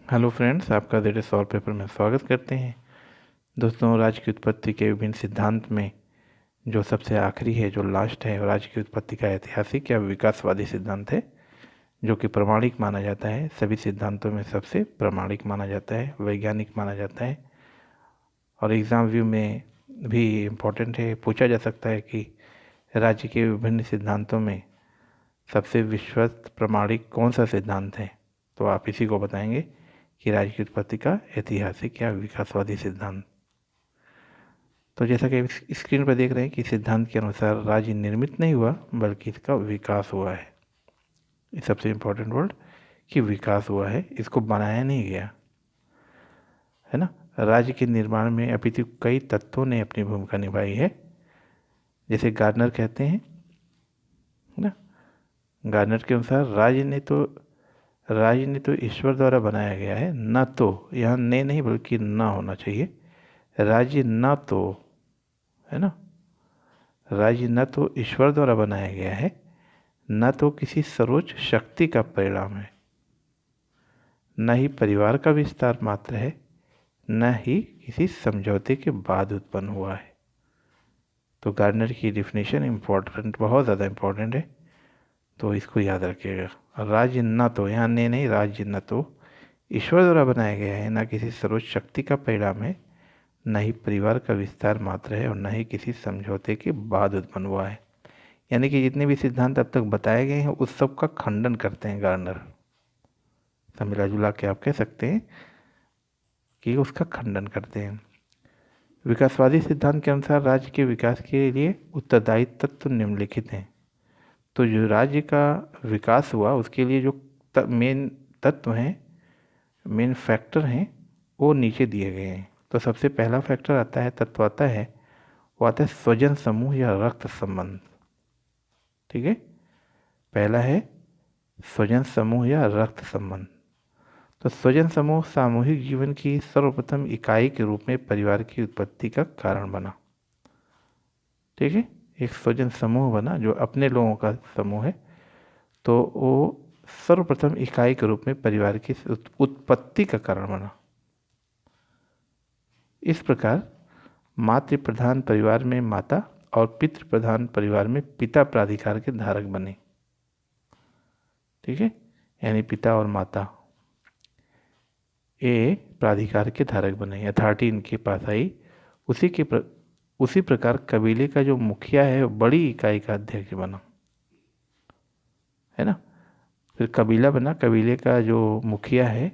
Hello friends, आपका देर solve paper में स्वागत करते हैं। दोस्तों, राज्य की उत्पत्ति के विभिन्न सिद्धांत में जो सबसे आखिरी है, जो लास्ट है, राज्य की उत्पत्ति का ऐतिहासिक या विकासवादी सिद्धांत है, जो कि प्रामाणिक माना जाता है। सभी सिद्धांतों में सबसे प्रामाणिक माना जाता है, वैज्ञानिक माना जाता है और एग्ज़ाम व्यू में भी इम्पोर्टेंट है। पूछा जा सकता है कि राज्य के विभिन्न सिद्धांतों में सबसे विश्वस्त प्रामाणिक कौन सा सिद्धांत है, तो आप इसी को बताएंगे कि राज्य की उत्पत्ति का ऐतिहासिक या विकासवादी सिद्धांत। तो जैसा कि स्क्रीन पर देख रहे हैं कि सिद्धांत के अनुसार राज्य निर्मित नहीं हुआ बल्कि इसका विकास हुआ है। ये सबसे इम्पोर्टेंट वर्ड कि विकास हुआ है, इसको बनाया नहीं गया है ना। राज्य के निर्माण में अपितु कई तत्वों ने अपनी भूमिका निभाई है, जैसे गार्डनर कहते हैं, है ना। गार्डनर के अनुसार राज्य ने तो ईश्वर द्वारा बनाया गया है, न तो, यहाँ ने नहीं बल्कि न होना चाहिए। राज्य न तो, है ना, राज्य न तो ईश्वर द्वारा बनाया गया है, न तो किसी सर्वोच्च शक्ति का परिणाम है, न ही परिवार का विस्तार मात्र है, न ही किसी समझौते के बाद उत्पन्न हुआ है। तो गार्डनर की डिफिनेशन इम्पोर्टेंट, बहुत ज़्यादा इम्पोर्टेंट है, तो इसको याद रखिएगा। राज्य न तो, यहाँ ने नहीं, राज्य न तो ईश्वर द्वारा बनाया गया है, न किसी सर्वोच्च शक्ति का परिणाम है, न ही परिवार का विस्तार मात्र है और न ही किसी समझौते के बाद उत्पन्न हुआ है। यानी कि जितने भी सिद्धांत अब तक बताए गए हैं उस सब का खंडन करते हैं गार्डनर। सब मिला जुला के आप कह सकते हैं कि उसका खंडन करते हैं। विकासवादी सिद्धांत के अनुसार राज्य के विकास के लिए उत्तरदायी तत्व निम्नलिखित हैं। तो जो राज्य का विकास हुआ उसके लिए जो मेन तत्व हैं, मेन फैक्टर हैं, वो नीचे दिए गए हैं। तो सबसे पहला फैक्टर आता है, तत्व आता है, वो आता है स्वजन समूह या रक्त संबंध। ठीक है, पहला है स्वजन समूह या रक्त संबंध। तो स्वजन समूह सामूहिक जीवन की सर्वप्रथम इकाई के रूप में परिवार की उत्पत्ति का कारण बना। ठीक है, एक स्वजन समूह बना जो अपने लोगों का समूह है, तो वो सर्वप्रथम इकाई के रूप में परिवार की उत्पत्ति का कारण बना। इस प्रकार मातृ प्रधान परिवार में माता और पितृ प्रधान परिवार में पिता प्राधिकार के धारक बने। ठीक है, यानी पिता और माता ये प्राधिकार के धारक बने, अथॉरिटी इनके पास आई। उसी प्रकार कबीले का जो मुखिया है वो बड़ी इकाई का अध्यक्ष बना, है ना। फिर कबीला बना, कबीले का जो मुखिया है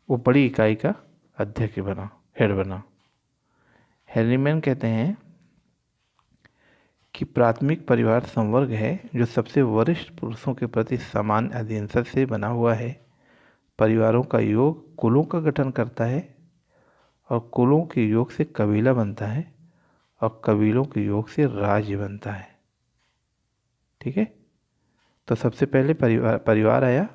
वो बड़ी इकाई का अध्यक्ष बना, हेड बना। हेनरीमैन कहते हैं कि प्राथमिक परिवार संवर्ग है जो सबसे वरिष्ठ पुरुषों के प्रति समान अधीनता से बना हुआ है। परिवारों का योग कुलों का गठन करता है और कुलों के योग से कबीला बनता है और कबीलों के योग से राज्य बनता है। ठीक है, तो सबसे पहले परिवार आया,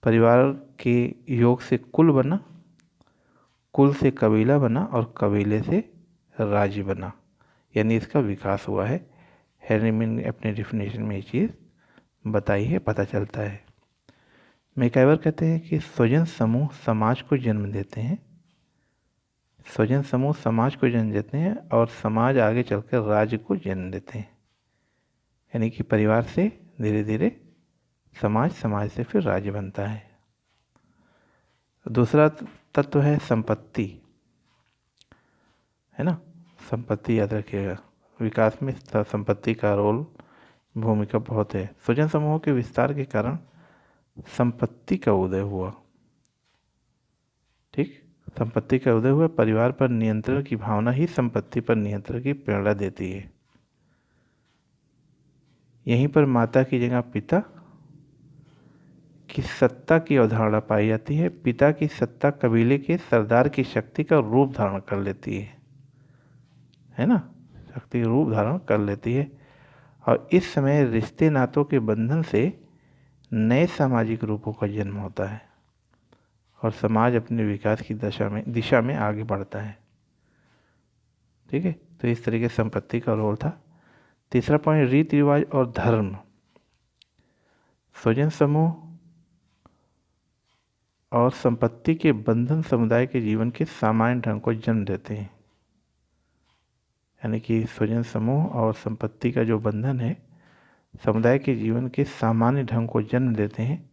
परिवार के योग से कुल बना, कुल से कबीला बना और कबीले से राज्य बना, यानी इसका विकास हुआ है। हेनरीमैन ने अपने डिफिनेशन में ये चीज़ बताई है, पता चलता है। मैकाइवर कहते हैं कि स्वजन समूह समाज को जन्म देते हैं, स्वजन समूह समाज को जन्म देते हैं और समाज आगे चलकर राज्य को जन्म देते हैं। यानी कि परिवार से धीरे धीरे समाज, समाज से फिर राज्य बनता है। दूसरा तत्व है संपत्ति, है ना। संपत्ति याद रखिएगा, विकास में संपत्ति का रोल, भूमिका बहुत है। स्वजन समूह के विस्तार के कारण संपत्ति का उदय हुआ। ठीक, संपत्ति का उदय हुआ। परिवार पर नियंत्रण की भावना ही संपत्ति पर नियंत्रण की प्रेरणा देती है। यहीं पर माता की जगह पिता की सत्ता की अवधारणा पाई जाती है। पिता की सत्ता कबीले के सरदार की शक्ति का रूप धारण कर लेती है ना, शक्ति रूप धारण कर लेती है। और इस समय रिश्ते नातों के बंधन से नए सामाजिक रूपों का जन्म होता है और समाज अपने विकास की दिशा में आगे बढ़ता है। ठीक है, तो इस तरीके से संपत्ति का रोल था। तीसरा पॉइंट, रीति रिवाज और धर्म। स्वजन समूह और संपत्ति के बंधन समुदाय के जीवन के सामान्य ढंग को जन्म देते हैं। यानी कि स्वजन समूह और संपत्ति का जो बंधन है समुदाय के जीवन के सामान्य ढंग को जन्म देते हैं,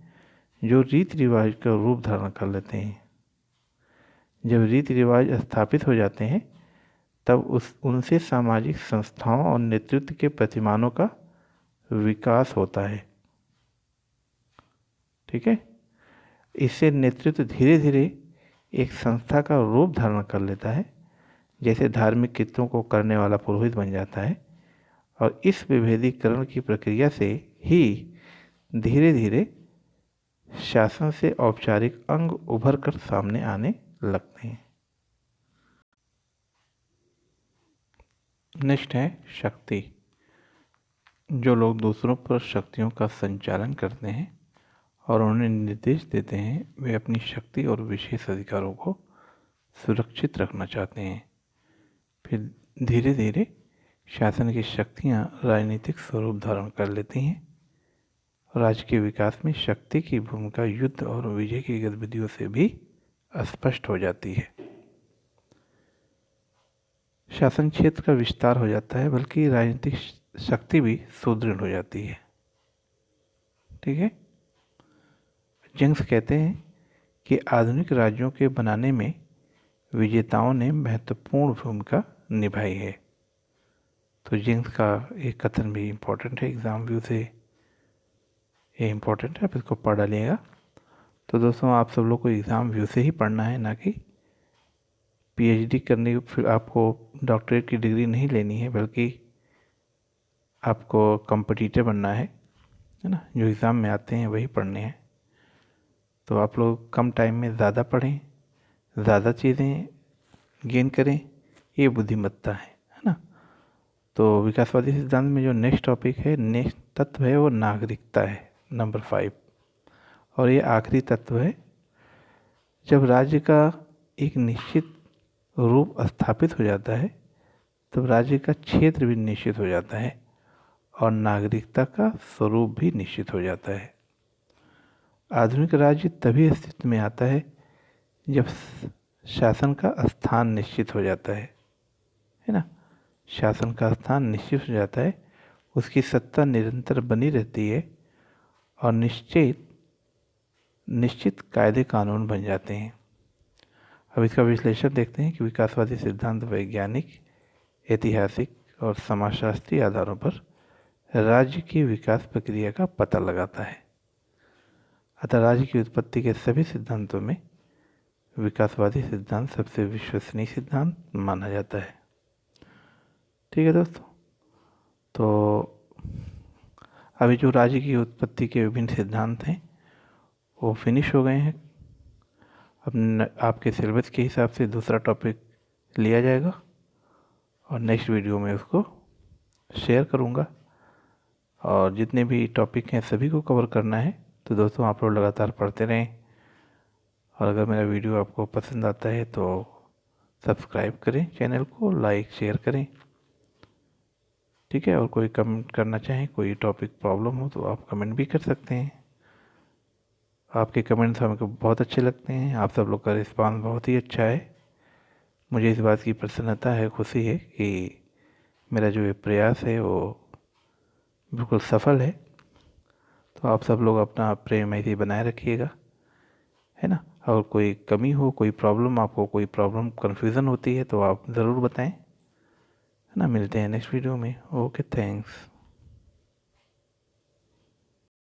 जो रीति रिवाज का रूप धारण कर लेते हैं। जब रीति रिवाज स्थापित हो जाते हैं तब उनसे सामाजिक संस्थाओं और नेतृत्व के प्रतिमानों का विकास होता है। ठीक है, इससे नेतृत्व धीरे धीरे एक संस्था का रूप धारण कर लेता है, जैसे धार्मिक कृत्यों को करने वाला पुरोहित बन जाता है। और इस विभेदीकरण की प्रक्रिया से ही धीरे धीरे शासन से औपचारिक अंग उभर कर सामने आने लगते हैं। नेक्स्ट है शक्ति। जो लोग दूसरों पर शक्तियों का संचालन करते हैं और उन्हें निर्देश देते हैं, वे अपनी शक्ति और विशेष अधिकारों को सुरक्षित रखना चाहते हैं। फिर धीरे धीरे शासन की शक्तियाँ राजनीतिक स्वरूप धारण कर लेती हैं। राज्य के विकास में शक्ति की भूमिका युद्ध और विजय की गतिविधियों से भी स्पष्ट हो जाती है। शासन क्षेत्र का विस्तार हो जाता है, बल्कि राजनीतिक शक्ति भी सुदृढ़ हो जाती है। ठीक है, जेम्स कहते हैं कि आधुनिक राज्यों के बनाने में विजेताओं ने महत्वपूर्ण भूमिका निभाई है। तो जेम्स का एक कथन भी इम्पोर्टेंट है, एग्ज़ाम व्यू से ये इम्पोर्टेंट है, आप इसको पढ़ डालिएगा। तो दोस्तों, आप सब लोग को एग्ज़ाम व्यू से ही पढ़ना है, ना कि पीएचडी करने फिर आपको डॉक्टरेट की डिग्री नहीं लेनी है, बल्कि आपको कॉम्पिटिटर बनना है ना। जो एग्ज़ाम में आते हैं वही पढ़ने हैं। तो आप लोग कम टाइम में ज़्यादा पढ़ें, ज़्यादा चीज़ें गेन करें, ये बुद्धिमत्ता है ना। तो विकासवादी सिद्धांत में जो नेक्स्ट टॉपिक है, नेक्स्ट तत्व है, वो नागरिकता है, नंबर 5। और ये आखिरी तत्व है। जब राज्य का एक निश्चित रूप स्थापित हो जाता है तब राज्य का क्षेत्र भी निश्चित हो जाता है और नागरिकता का स्वरूप भी निश्चित हो जाता है। आधुनिक राज्य तभी अस्तित्व में आता है जब शासन का स्थान निश्चित हो जाता है ना। शासन का स्थान निश्चित हो जाता है, उसकी सत्ता निरंतर बनी रहती है और निश्चित कायदे कानून बन जाते हैं। अब इसका विश्लेषण देखते हैं कि विकासवादी सिद्धांत वैज्ञानिक, ऐतिहासिक और समाजशास्त्रीय आधारों पर राज्य की विकास प्रक्रिया का पता लगाता है। अतः राज्य की उत्पत्ति के सभी सिद्धांतों में विकासवादी सिद्धांत सबसे विश्वसनीय सिद्धांत माना जाता है। ठीक है दोस्तों, तो अभी जो राज्य की उत्पत्ति के विभिन्न सिद्धांत हैं वो फिनिश हो गए हैं। अब आपके सिलेबस के हिसाब से दूसरा टॉपिक लिया जाएगा और नेक्स्ट वीडियो में उसको शेयर करूँगा। और जितने भी टॉपिक हैं सभी को कवर करना है। तो दोस्तों, आप लोग लगातार पढ़ते रहें और अगर मेरा वीडियो आपको पसंद आता है तो सब्सक्राइब करें, चैनल को लाइक शेयर करें। ठीक है, और कोई कमेंट करना चाहें, कोई टॉपिक प्रॉब्लम हो तो आप कमेंट भी कर सकते हैं। आपके कमेंट्स हमको बहुत अच्छे लगते हैं, आप सब लोग का रिस्पांस बहुत ही अच्छा है। मुझे इस बात की प्रसन्नता है, खुशी है कि मेरा जो ये प्रयास है वो बिल्कुल सफल है। तो आप सब लोग अपना प्रेम ऐसे ही बनाए रखिएगा, है ना। और कोई कमी हो, कोई प्रॉब्लम, आपको कोई प्रॉब्लम कन्फ्यूज़न होती है तो आप ज़रूर बताएं, है ना। मिलते हैं नेक्स्ट वीडियो में। Okay, thanks.